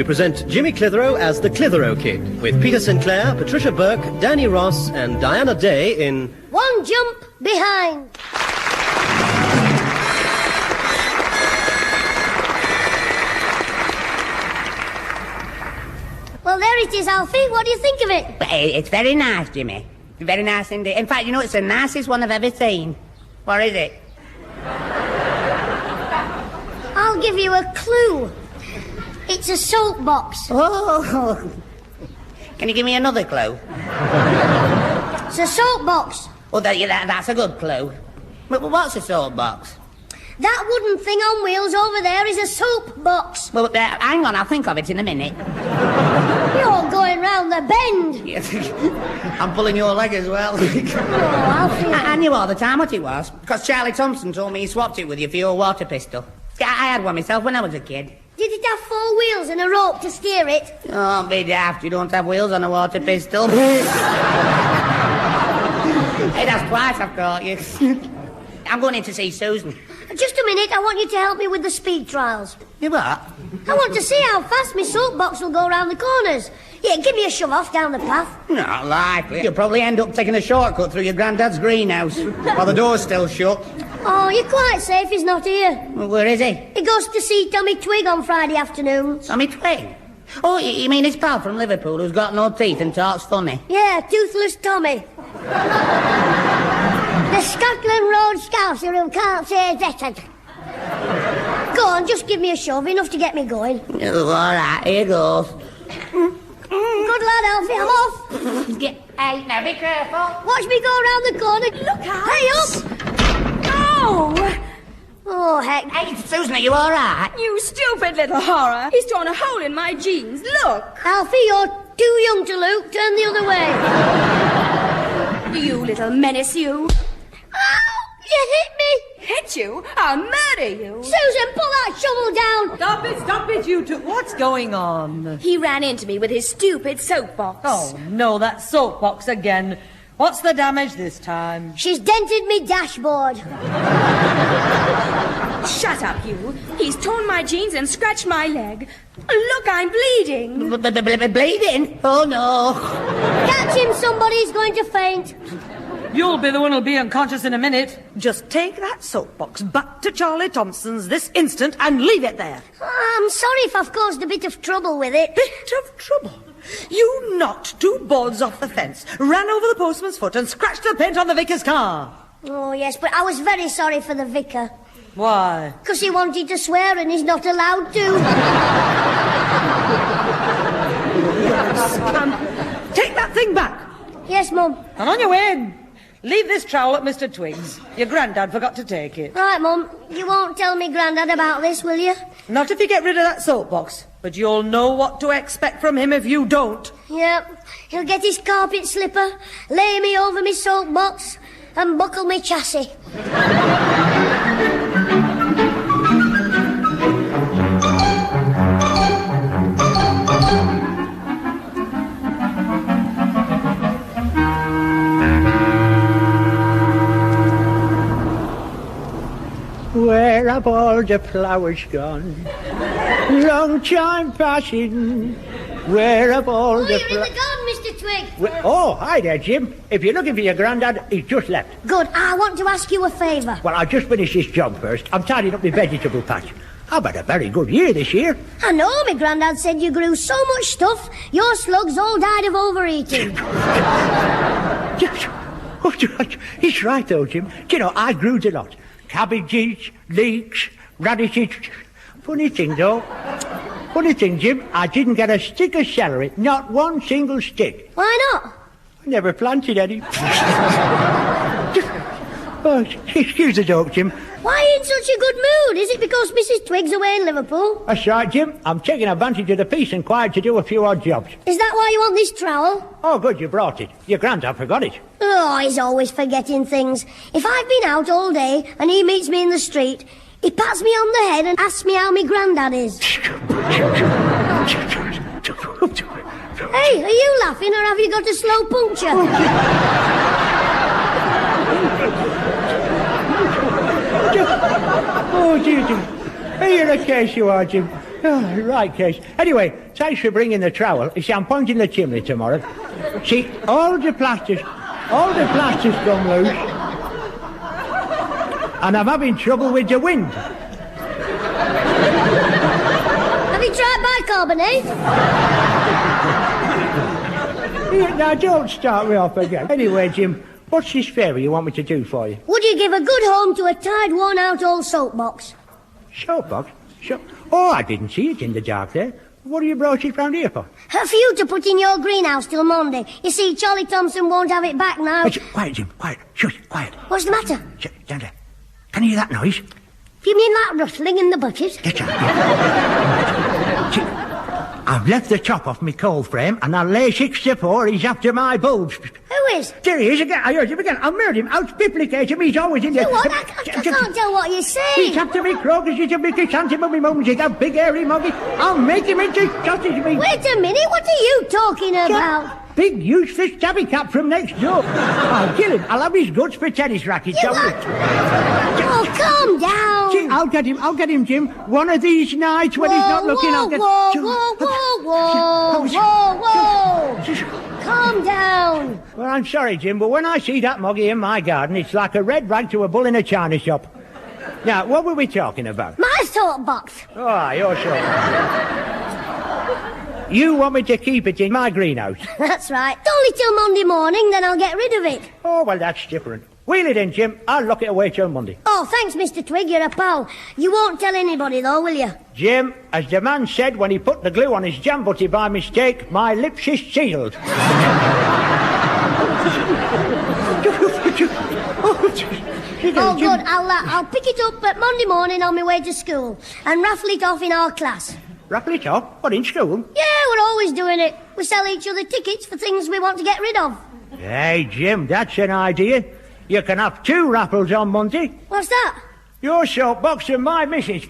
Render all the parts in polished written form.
we present Jimmy Clitheroe as the Clitheroe Kid, with Peter Sinclair, Patricia Burke, Danny Ross, and Diana Day in One Jump Behind. Well, there it is, Alfie. What do you think of it? It's very nice, Jimmy. Very nice indeed. In fact, you know, it's the nicest one I've ever seen. What is it? I'll give you a clue. It's a soapbox. Oh. Can you give me another clue? It's a soapbox. Oh, that's a good clue. But what's a soapbox? That wooden thing on wheels over there is a soapbox. Well, hang on, I'll think of it in a minute. You're going round the bend. Yes. I'm pulling your leg as well. Oh, Alfie. I knew all the time what it was, because Charlie Thompson told me he swapped it with you for your water pistol. I had one myself when I was a kid. Did it have 4 wheels and a rope to steer it? Oh, be daft, you don't have wheels on a water pistol. Hey, that's twice I've caught you. I'm going in to see Susan. Just a minute, I want you to help me with the speed trials. You what? I want to see how fast my soapbox will go round the corners. Yeah, give me a shove off down the path. Not likely. You'll probably end up taking a shortcut through your granddad's greenhouse while the door's still shut. Oh, you're quite safe, he's not here. Well, where is he? He goes to see Tommy Twig on Friday afternoon. Tommy Twig? Oh, you mean his pal from Liverpool who's got no teeth and talks funny? Yeah, Toothless Tommy. The Scotland Road Scouser who can't say that. Go on, just give me a shove, enough to get me going. Oh, all right, here goes. Good lad, Alfie, I'm off. Hey, now be careful. Watch me go round the corner. Look out. Hey, up! Oh! Oh, heck. Hey, Susan, are you all right? You stupid little horror. He's torn a hole in my jeans. Look. Alfie, you're too young to look. Turn the other way. You little menace, you. Ow! You hit me! Hit you? I'll murder you. Susan, pull that shovel down! Stop it, you two. What's going on? He ran into me with his stupid soapbox. Oh, no, that soapbox again. What's the damage this time? She's dented me dashboard. Shut up, you. He's torn my jeans and scratched my leg. Look, I'm bleeding. Bleeding? Oh, no. Catch him, somebody's going to faint. You'll be the one who'll be unconscious in a minute. Just take that soapbox back to Charlie Thompson's this instant and leave it there. I'm sorry if I've caused a bit of trouble with it. Bit of trouble? You knocked 2 boards off the fence, ran over the postman's foot and scratched the paint on the vicar's car. Oh, yes, but I was very sorry for the vicar. Why? Because he wanted to swear and he's not allowed to. Take that thing back. Yes, Mum. And on your way, leave this trowel at Mr. Twigs. Your granddad forgot to take it. Right, Mum. You won't tell me Grandad about this, will you? Not if you get rid of that soapbox. But you'll know what to expect from him if you don't. Yep. He'll get his carpet slipper, lay me over me soapbox, and buckle me chassis. Where have all the flowers gone? Long time passing. Where have all the you're in the garden, Mr. Twig. Oh, hi there, Jim. If you're looking for your granddad, he's just left. Good. I want to ask you a favour. Well, I'll just finish this job first. I'm tidying up my vegetable patch. I've had a very good year this year. I know, my granddad said you grew so much stuff, your slugs all died of overeating. He's right, though, Jim. Do you know, I grew a lot. Cabbages, leeks, radishes. Funny thing, Jim, I didn't get a stick of celery. Not one single stick. Why not? I never planted any. Oh, excuse the joke, Jim. Why are you in such a good mood? Is it because Mrs. Twig's away in Liverpool? That's right, Jim. I'm taking advantage of the peace and quiet to do a few odd jobs. Is that why you want this trowel? Oh, good, you brought it. Your granddad forgot it. Oh, he's always forgetting things. If I've been out all day and he meets me in the street, he pats me on the head and asks me how my granddad is. Hey, are you laughing or have you got a slow puncture? Oh, dear, Jim. You're a case, you are, Jim. Oh, right case. Anyway, thanks for bringing the trowel. You see, I'm pointing the chimney tomorrow. See, all the plasters come loose. And I'm having trouble with the wind. Have you tried bicarbonate? Now, don't start me off again. Anyway, Jim, what's this favour you want me to do for you? Would you give a good home to a tired, worn-out old soapbox? Soapbox? Oh, I didn't see it in the dark there. What have you brought it round here for? For you to put in your greenhouse till Monday. You see, Charlie Thompson won't have it back now. Quiet, Jim, quiet. Shush, quiet. What's the matter? Down there. Can you hear that noise? You mean that rustling in the bucket? That's right. See, I've left the top off my coal frame, and I'll lay 6 to 4 he's after my bulbs. Who is? There he is again. I heard him again. I've murdered him. Outspiplicate him. He's always in there. What? I can't tell what you're saying. He's after me crocuses, he's a big chrysanthemum, mums, he's a big hairy muggy. I'll make him into sausage meat. Wait a minute, what are you talking about? Big, useless tabby cat from next door. I'll kill him. I'll have his guts for tennis rackets. You what? Oh, calm down. See, I'll get him, Jim. One of these nights when he's not looking, I'll get... Whoa. Calm down. Well, I'm sorry, Jim, but when I see that muggy in my garden, it's like a red rag to a bull in a china shop. Now, what were we talking about? My soapbox. Oh, your soapbox. You want me to keep it in my greenhouse? That's right. Only till Monday morning, then I'll get rid of it. Oh, well, that's different. Wheel it in, Jim. I'll lock it away till Monday. Oh, thanks, Mr. Twig. You're a pal. You won't tell anybody, though, will you? Jim, as the man said when he put the glue on his jam butty by mistake, my lips is sealed. Oh, good. I'll pick it up at Monday morning on my way to school and raffle it off in our class. Raffle it off? What, in school? Yeah, we're always doing it. We sell each other tickets for things we want to get rid of. Hey, Jim, that's an idea. You can have 2 raffles on Monday. What's that? Your soapbox and my missus.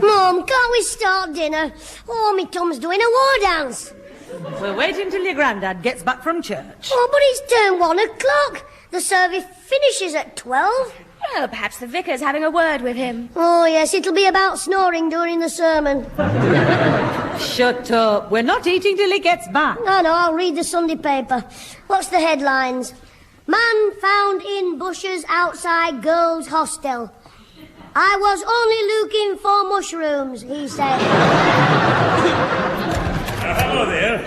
Mum, can't we start dinner? Oh, me Tom's doing a war dance. We're waiting till your granddad gets back from church. Oh, but it's turned 1 o'clock. The service finishes at 12. Well, perhaps the vicar's having a word with him. Oh, yes, it'll be about snoring during the sermon. Shut up. We're not eating till he gets back. No, I'll read the Sunday paper. What's the headlines? Man found in bushes outside girls' hostel. I was only looking for mushrooms, he said. Hello there.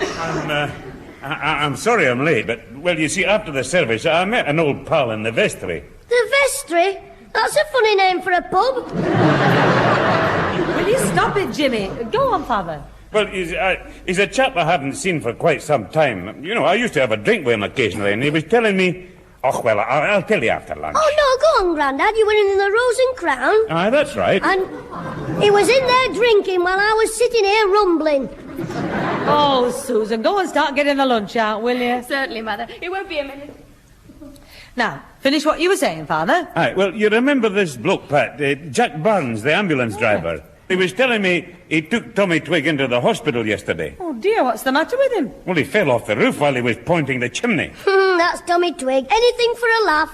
I'm sorry I'm late, but, well, you see, after the service, I met an old pal in the vestry. The vestry? That's a funny name for a pub. Will you stop it, Jimmy? Go on, Father. Well, he's a chap I haven't seen for quite some time. You know, I used to have a drink with him occasionally, and he was telling me... Oh, well, I'll tell you after lunch. Oh, no, go on, Grandad. You were in the Rose and Crown. Aye, that's right. And he was in there drinking while I was sitting here rumbling. Oh, Susan, go and start getting the lunch out, will you? Certainly, Mother. It won't be a minute. Now, finish what you were saying, Father. Aye, well, you remember this bloke, Pat, Jack Barnes, the ambulance driver. He was telling me he took Tommy Twig into the hospital yesterday. Oh, dear, what's the matter with him? Well, he fell off the roof while he was pointing the chimney. That's Tommy Twig. Anything for a laugh.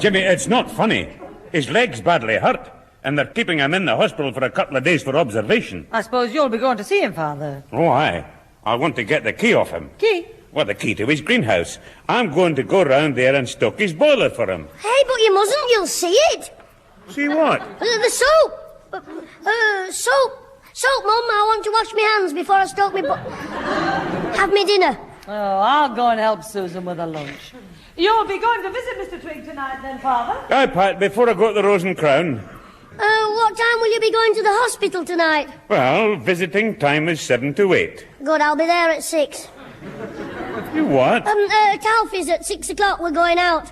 Jimmy, it's not funny. His leg's badly hurt, and they're keeping him in the hospital for a couple of days for observation. I suppose you'll be going to see him, Father. Oh, aye. I want to get the key off him. Key? Well, the key to his greenhouse. I'm going to go round there and stoke his boiler for him. Hey, but you mustn't. You'll see it. See what? The soap. Soap, Mum. I want to wash my hands before I stoke me have me dinner. Oh, I'll go and help Susan with her lunch. You'll be going to visit Mr. Twig tonight, then, Father? Aye, Pat, before I go to the Rose and Crown. What time will you be going to the hospital tonight? Well, visiting time is 7 to 8. Good, I'll be there at 6. You what? Talfi's at 6 o'clock. We're going out.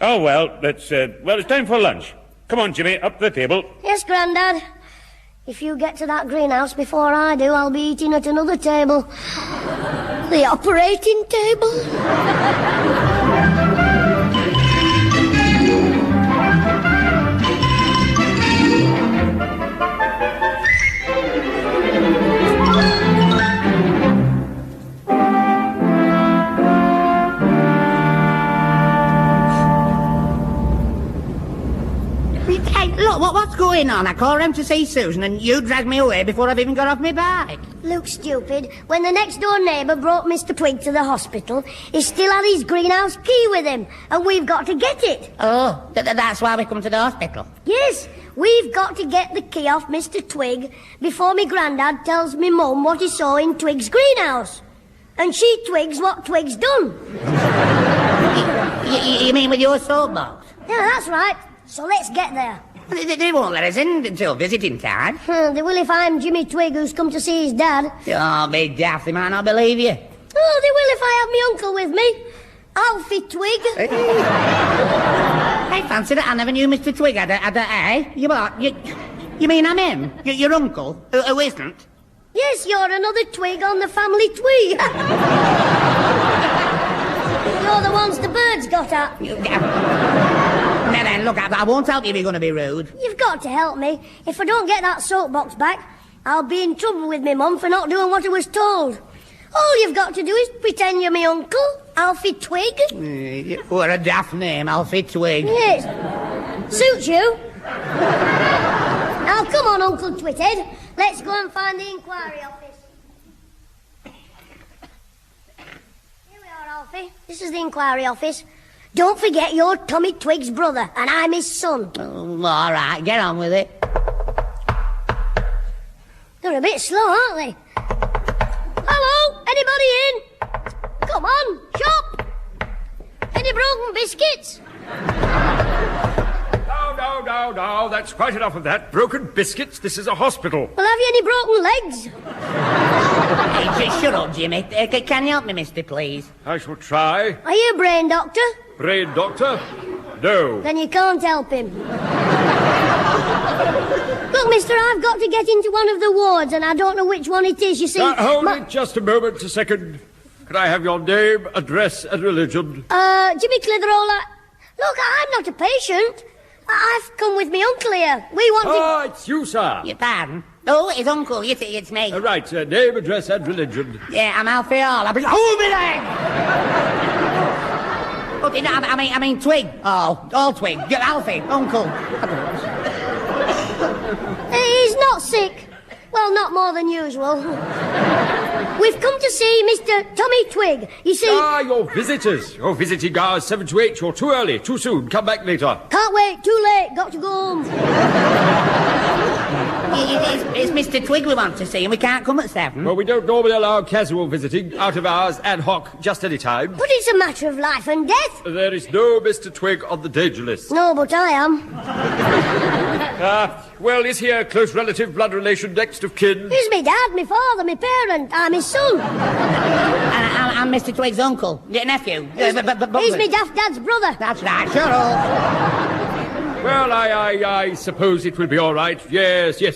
Oh, well, it's time for lunch. Come on, Jimmy, up the table. Yes, Grandad. If you get to that greenhouse before I do, I'll be eating at another table. The operating table. Hey, look, what's going on? I called round to see Susan and you dragged me away before I've even got off my bike. Look, stupid, when the next door neighbour brought Mr. Twig to the hospital, he still had his greenhouse key with him, and we've got to get it. Oh, that's why we come to the hospital. Yes, we've got to get the key off Mr. Twig before me grandad tells me mum what he saw in Twig's greenhouse. And she twigs what Twig's done. You mean with your soapbox? Yeah, that's right. So let's get there. They won't let us in until visiting time. They will if I'm Jimmy Twig who's come to see his dad. Oh, be daft, they might not believe you. Oh, they will if I have my uncle with me. Alfie Twig. I fancy that I never knew Mr. Twig had a You what? You mean I'm him? Your uncle? Who isn't? Yes, you're another twig on the family tree. You're the ones the birds got at. Now then, look, I won't help you if you're going to be rude. You've got to help me. If I don't get that soapbox back, I'll be in trouble with me mum for not doing what I was told. All you've got to do is pretend you're my uncle, Alfie Twig. What a daft name, Alfie Twig. Yes. Suits you. Now, come on, Uncle Twithead. Let's go and find the inquiry office. Here we are, Alfie. This is the inquiry office. Don't forget you're Tommy Twig's brother, and I'm his son. Oh, all right, get on with it. They're a bit slow, aren't they? Hello? Anybody in? Come on, shop. Any broken biscuits? No, that's quite enough of that. Broken biscuits, this is a hospital. Well, have you any broken legs? Hey, shut up, Jimmy. Can you help me, mister, please? I shall try. Are you a brain doctor? Brain doctor? No. Then you can't help him. Look, mister, I've got to get into one of the wards, and I don't know which one it is, you see. Hold it just a moment, a second. Can I have your name, address, and religion? Jimmy Clitheroe. Look, I'm not a patient. I've come with me uncle here. We want to... Oh, it's you, sir. Your pardon? Oh, it's uncle. It's me. Right, name, address, and religion. Yeah, I'm Alfie Hall. Hold me leg! Oh, I mean Twig. Oh, all Twig. Alfie, uncle. He's not sick. Well, not more than usual. We've come to see Mr. Tommy Twig. You see... Your visitors. Your visiting hours 7 to 8. You're too early, too soon. Come back later. Can't wait. Too late. Got to go home. It's Mr. Twig we want to see, and we can't come at 7. Well, we don't normally allow casual visiting, out of hours, ad hoc, just any time. But it's a matter of life and death. There is no Mr. Twig on the danger list. No, but I am. Well, is he a close relative, blood relation, next of kin? He's me dad, me father, me parent. I'm his son. And I'm Mr. Twig's uncle, your nephew. He's me daft dad's brother. That's right, shut up. Well, I suppose it will be all right. Yes. Good.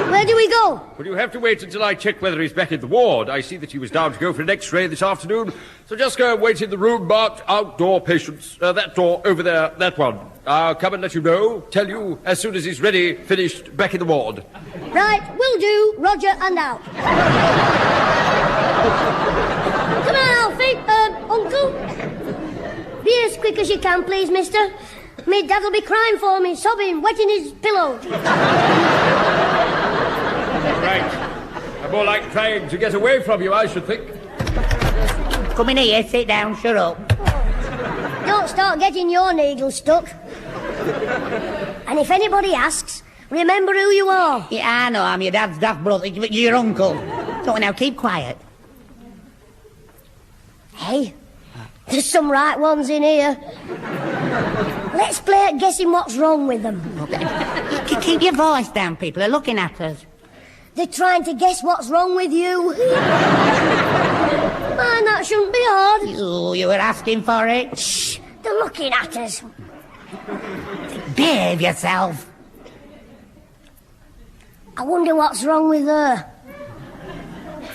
Where do we go? Well, you have to wait until I check whether he's back in the ward. I see that he was down to go for an X-ray this afternoon. So just go and wait in the room marked outdoor patients. That door over there, that one. I'll come and let you know, tell you as soon as he's ready, finished, back in the ward. Right, will do. Roger and out. Come on, Alfie. Uncle. Be as quick as you can, please, mister. Me dad'll be crying for me, sobbing, wetting his pillow. Right. I'm more like trying to get away from you, I should think. Come in here, sit down, shut up. Don't start getting your needles stuck. And if anybody asks, remember who you are. Yeah, I know, I'm your dad's daft brother, your uncle. So now, keep quiet. Hey, there's some right ones in here. Let's play at guessing what's wrong with them. Okay. Keep your voice down, people are looking at us. They're trying to guess what's wrong with you. Man, that shouldn't be hard. You were asking for it? Shh, they're looking at us. Behave yourself. I wonder what's wrong with her.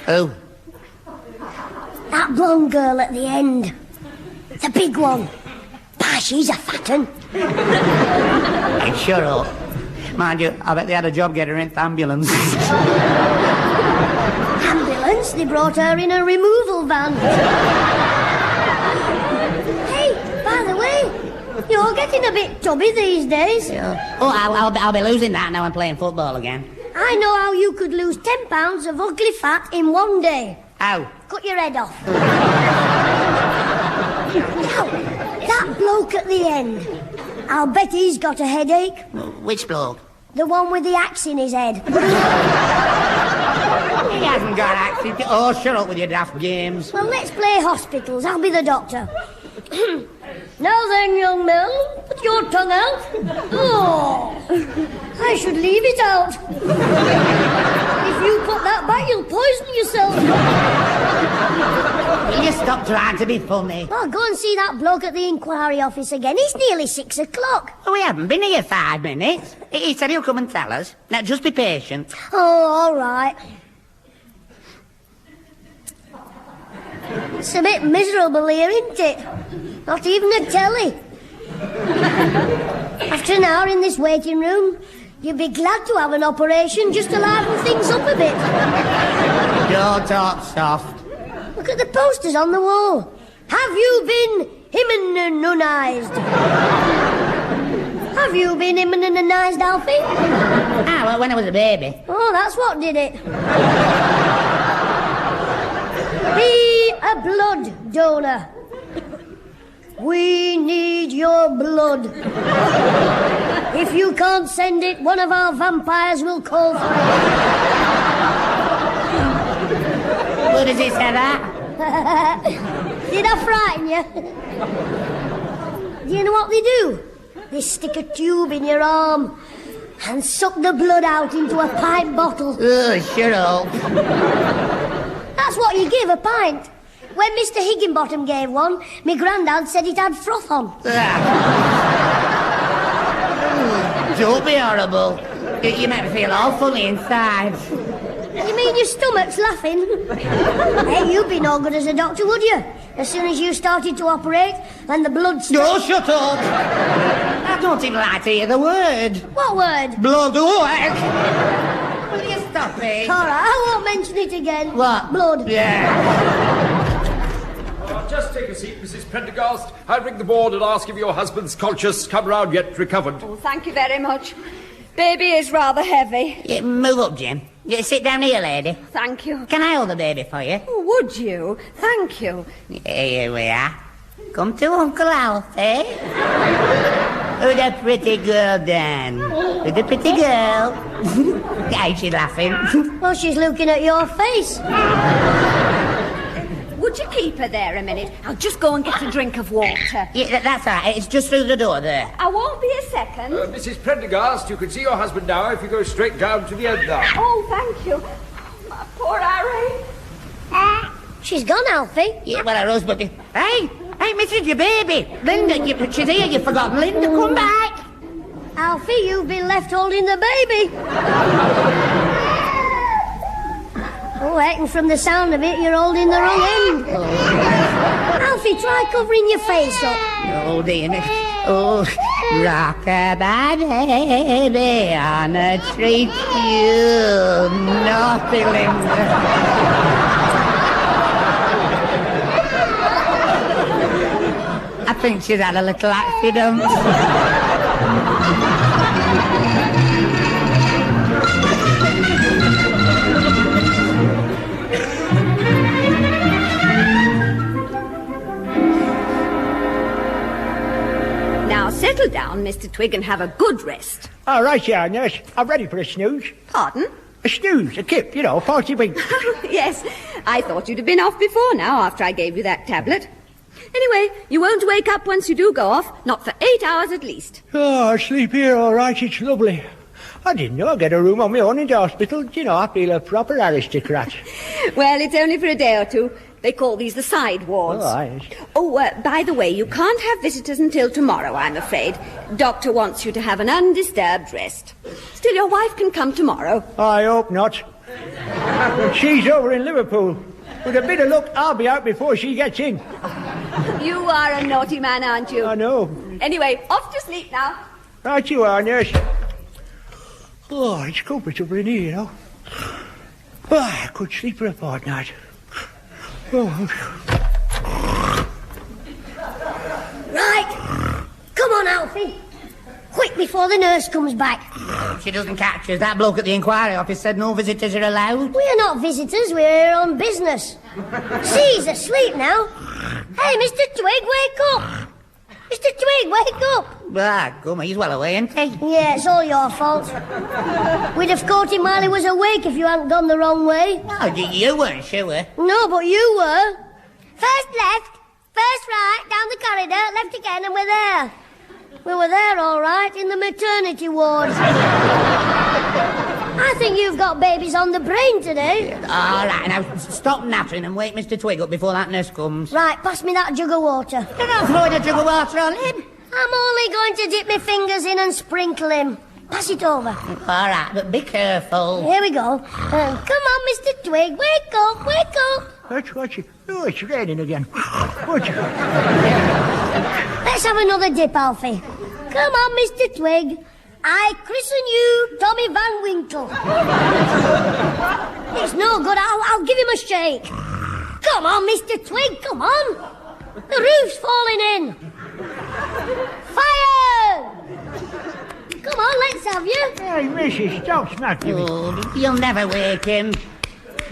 Who? That blonde girl at the end. The big one. Pie, she's a fat un. Hey, shut up. Mind you, I bet they had a job getting her into ambulance. Ambulance? They brought her in a removal van. Hey, by the way, you're getting a bit tubby these days. Oh, I'll be losing that now I'm playing football again. I know how you could lose 10 pounds of ugly fat in one day. How? Cut your head off. Now, that bloke at the end, I'll bet he's got a headache. Which bloke? The one with the axe in his head. He hasn't got access. Oh, shut up with your daft games. Well, let's play hospitals. I'll be the doctor. Now then, young man, put your tongue out. Oh, I should leave it out. If you put that back, you'll poison yourself. Will you stop trying to be funny? Well, go and see that bloke at the inquiry office again. It's nearly 6 o'clock. Oh, we haven't been here 5 minutes. He said he'll come and tell us. Now, just be patient. Oh, all right. It's a bit miserable here, isn't it? Not even a telly. After an hour in this waiting room, you'd be glad to have an operation just to liven things up a bit. Don't talk soft. Look at the posters on the wall. Have you been immunized? Have you been immunized, Alfie? Ah, well, when I was a baby. Oh, that's what did it. Be a blood donor. We need your blood. If you can't send it, one of our vampires will call for it. What does it say that? Did I frighten you? Do you know what they do? They stick a tube in your arm and suck the blood out into a pint bottle. Oh, shut up. That's what you give a pint. When Mr. Higginbottom gave one, my grandad said it had froth on. Don't be horrible. You make me feel all funny inside. You mean your stomach's laughing? Hey, you'd be no good as a doctor, would you? As soon as you started to operate, and the blood... No, shut up! I don't even like to hear the word. What word? Blood work. Will you stop it? All right, I won't mention it again. What? Blood. Yeah. Just take a seat, Mrs. Prendergast. I'll ring the board and ask if your husband's conscious, come round yet recovered. Oh, thank you very much. Baby is rather heavy. Yeah, move up, Jim. Yeah, sit down here, lady. Thank you. Can I hold the baby for you? Oh, would you? Thank you. Here we are. Come to Uncle Alfie. Oh, the pretty girl, Dan. Oh, the pretty girl. Ain't she laughing? Well, she's looking at your face. Would you keep her there a minute? I'll just go and get a drink of water. Yeah, that's all right. It's just through the door there. I won't be a second. Mrs. Prendergast, you can see your husband now if you go straight down to the end there. Oh, thank you. Oh, my poor Harry. She's gone, Alfie. Yeah, well, her husband... Hey, Mrs. your baby. Linda, she's here. You've forgotten Linda. Come back. Alfie, you've been left holding the baby. Oh, I reckon from the sound of it, you're holding the wrong end. Oh. Alfie, try covering your face up. Oh, dear. Oh, rock-a-bye, baby, on a tree you naughty Linda. I think she's had a little accident. Settle down, Mr. Twig, and have a good rest. All right, yeah, nurse. I'm ready for a snooze. Pardon? A snooze, a kip, 40 winks. Yes, I thought you'd have been off before now, after I gave you that tablet. Anyway, you won't wake up once you do go off, not for 8 hours at least. Oh, I sleep here all right, it's lovely. I didn't know I'd get a room on my own in the hospital. I feel a proper aristocrat. Well, it's only for a day or two. They call these the side wards. Oh, yes. Oh, by the way, you can't have visitors until tomorrow, I'm afraid. Doctor wants you to have an undisturbed rest. Still, your wife can come tomorrow. I hope not. She's over in Liverpool. With a bit of luck, I'll be out before she gets in. You are a naughty man, aren't you? I know. Anyway, off to sleep now. Right you are, nurse. Oh, it's comfortable in here, Oh, I could sleep for a fortnight. Right. Come on, Alfie. Alfie. Quick, before the nurse comes back. She doesn't catch us. That bloke at the inquiry office said no visitors are allowed. We're not visitors, we're here on business. See, he's asleep now. Hey, Mr. Twig, wake up! Mr. Twig, wake up! Ah, come, he's well away, isn't he? Yeah, it's all your fault. We'd have caught him while he was awake if you hadn't gone the wrong way. No, you weren't sure. No, but you were. First left, first right, down the corridor, left again, and we're there. We were there, all right, in the maternity ward. I think you've got babies on the brain today. All right, now stop napping and wake Mr. Twig up before that nurse comes. Right, pass me that jug of water. You're not throwing a jug of water on him. I'm only going to dip my fingers in and sprinkle him. Pass it over. All right, but be careful. Here we go. Come on, Mr. Twig, wake up, wake up. What's it? Oh, it's raining again. What's it? Let's have another dip, Alfie. Come on, Mr. Twig. I christen you Tommy Van Winkle. It's no good. I'll give him a shake. Come on, Mr. Twig, come on. The roof's falling in. Fire! Come on, let's have you. Hey, missus, stop smacking me. Oh, you'll never wake him.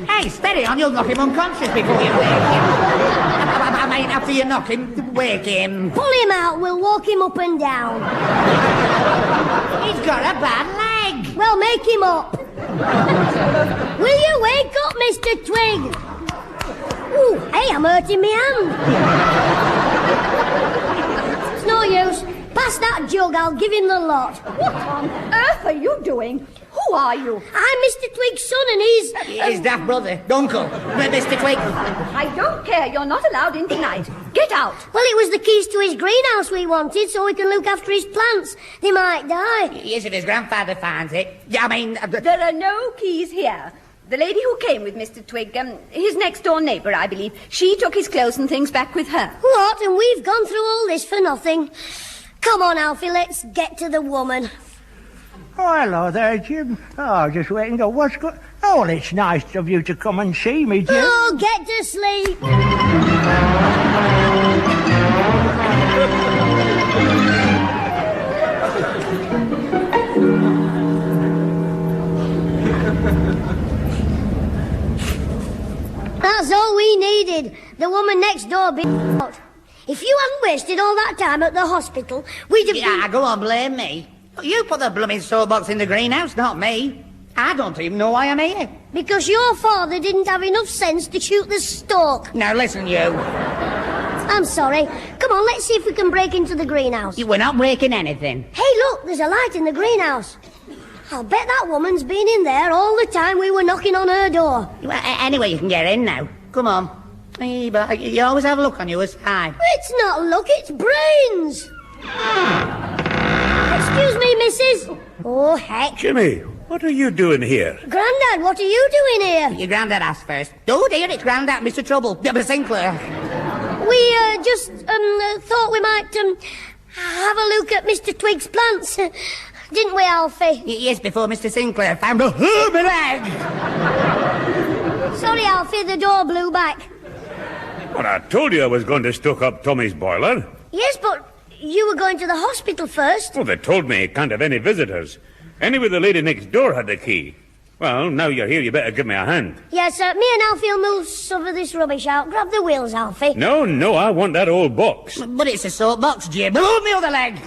Hey, steady on, you'll knock him unconscious before you wake him. I mean, after you knock him, wake him. Pull him out, we'll walk him up and down. He's got a bad leg. Well, make him up. Will you wake up, Mr. Twig? Ooh, hey, I'm hurting my hand. It's no use. Pass that jug, I'll give him the lot. What on earth are you doing? Who are you? I'm Mr. Twig's son, and he's... His daft brother, Uncle, Mr. Twig. I don't care. You're not allowed in tonight. Get out. Well, it was the keys to his greenhouse we wanted, so we can look after his plants. They might die. Yes, if his grandfather finds it. Yeah, I mean... There are no keys here. The lady who came with Mr. Twig, his next-door neighbour, I believe, she took his clothes and things back with her. What? And we've gone through all this for nothing. Come on, Alfie, let's get to the woman. Oh, hello there, Jim. Oh, just waiting. Oh, what's good? Oh, well, it's nice of you to come and see me, Jim. Oh, get to sleep. That's all we needed. The woman next door being out. If you hadn't wasted all that time at the hospital, we'd have been... Yeah, go on, blame me. You put the blooming soapbox in the greenhouse, not me. I don't even know why I'm here. Because your father didn't have enough sense to shoot the stalk. Now, listen, you. I'm sorry. Come on, let's see if we can break into the greenhouse. We're not breaking anything. Hey, look, there's a light in the greenhouse. I'll bet that woman's been in there all the time we were knocking on her door. Well, anyway, you can get in now. Come on. Hey, but you always have a look on your side. It's not luck, it's brains. Excuse me, missus. Oh, heck. Jimmy, what are you doing here? Grandad, what are you doing here? Your granddad asked first. Oh, dear, it's Grandad, Mr. Trouble. Mr. Sinclair. We, just, thought we might, have a look at Mr. Twig's plants. Didn't we, Alfie? Yes, before Mr. Sinclair found a human leg. Sorry, Alfie, the door blew back. Well, I told you I was going to stoke up Tommy's boiler. Yes, but you were going to the hospital first. Well, they told me he can't have any visitors. Anyway, the lady next door had the key. Well, now you're here, you better give me a hand. Yes, me and Alfie will move some of this rubbish out. Grab the wheels, Alfie. No, I want that old box. But it's a soapbox, Jim. Move me other leg.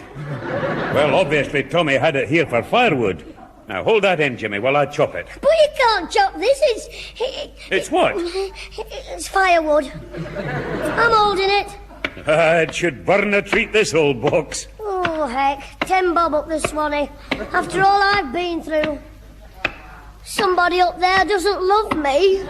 Well, obviously, Tommy had it here for firewood. Now, hold that in, Jimmy, while I chop it. But you can't chop this. It's what? It's firewood. I'm holding it. It should burn a treat, this old box. Oh, heck. 10 bob up the Swanee. After all I've been through. Somebody up there doesn't love me.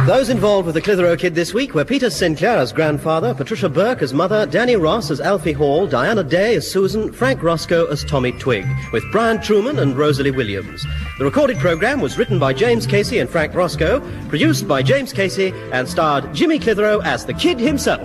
Those involved with the Clitheroe Kid this week were Peter Sinclair as grandfather, Patricia Burke as mother, Danny Ross as Alfie Hall, Diana Day as Susan, Frank Roscoe as Tommy Twig, with Brian Truman and Rosalie Williams. The recorded programme was written by James Casey and Frank Roscoe, produced by James Casey, and starred Jimmy Clitheroe as the Kid himself.